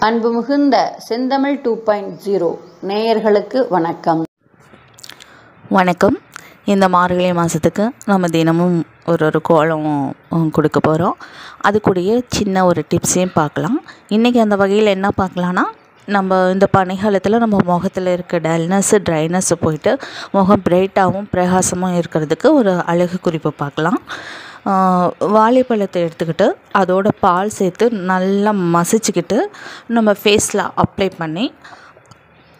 அன்பு மிகுந்த செந்தமிழ் 2.0 நேயர்களுக்கு வணக்கம். இந்த மார்கழி மாதத்துக்கு நம்ம தினமும் ஒரு கோலம் கொடுக்க போகிறோம். அது கூடயே சின்ன ஒரு டிப்ஸையும் பார்க்கலாம். இன்றைக்கி அந்த வகையில் என்ன பார்க்கலான்னா, நம்ம இந்த பனிக்காலத்தில் நம்ம முகத்தில் இருக்க டல்னஸ்ஸு ட்ரைனஸ்ஸு போயிட்டு முகம் பிரைட்டாகவும் பிரகாசமாக இருக்கிறதுக்கு ஒரு அழகு குறிப்பு பார்க்கலாம். வாழைப்பழத்தை எடுத்துக்கிட்டு அதோட பால் சேர்த்து நல்லா மசிச்சுக்கிட்டு நம்ம ஃபேஸில் அப்ளை பண்ணி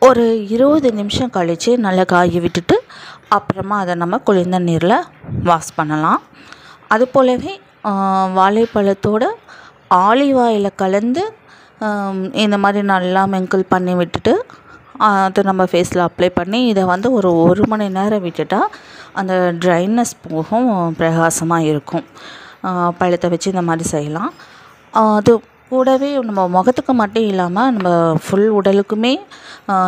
ஒரு 20 நிமிஷம் கழித்து நல்லா காய விட்டுட்டு அப்புறமா அதை நம்ம குளிர்ந்த நீரில் வாஷ் பண்ணலாம். அது போலவே வாழைப்பழத்தோட ஆலிவ் ஆயிலை கலந்து இந்த மாதிரி நல்லா மெங்கிள் பண்ணி விட்டுட்டு அதை நம்ம ஃபேஸில் அப்ளை பண்ணி இதை வந்து ஒரு மணி நேரம் விட்டுட்டால் அந்த ட்ரைனஸ் போகும், பிரகாசமாக இருக்கும். பழத்தை வச்சு இந்த மாதிரி செய்யலாம். அது கூடவே நம்ம முகத்துக்கு மட்டும் இல்லாமல் நம்ம ஃபுல் உடலுக்குமே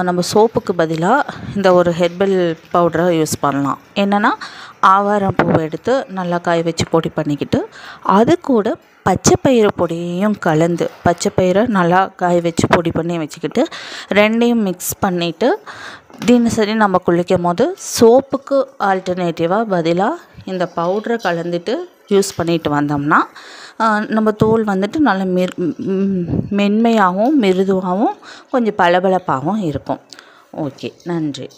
நம்ம சோப்புக்கு பதிலாக இந்த ஒரு ஹெர்பல் பவுடரை யூஸ் பண்ணலாம். என்னென்னா, ஆவாரம் பூவை எடுத்து நல்லா காய வச்சு பொடி பண்ணிக்கிட்டு அது கூட பச்சைப்பயிறு பொடியையும் கலந்து பச்சைப்பயிரை நல்லா காய வச்சு பொடி பண்ணி வச்சுக்கிட்டு ரெண்டையும் மிக்ஸ் பண்ணிவிட்டு தினசரி நம்ம குளிக்கும் போது சோப்புக்கு ஆல்டர்னேட்டிவாக பதிலாக இந்த பவுடரை கலந்துட்டு யூஸ் பண்ணிட்டு வந்தோம்னா நம்ம தோல் வந்துட்டு நல்ல மென்மையாகவும் மிருதுவாகவும் கொஞ்சம் பளபளப்பாகவும் இருக்கும். ஓகே, நன்றி.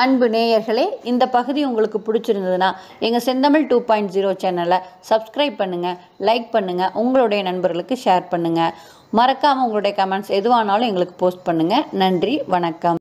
அன்பு நேயர்களே, இந்த பகுதி உங்களுக்கு பிடிச்சிருந்ததுன்னா எங்கள் செந்தமிழ் 2.0 சேனலை சப்ஸ்கிரைப் பண்ணுங்கள், லைக் பண்ணுங்கள், உங்களுடைய நண்பர்களுக்கு ஷேர் பண்ணுங்கள். மறக்காமல் உங்களுடைய கமெண்ட்ஸ் எதுவானாலும் எங்களுக்கு போஸ்ட் பண்ணுங்கள். நன்றி, வணக்கம்.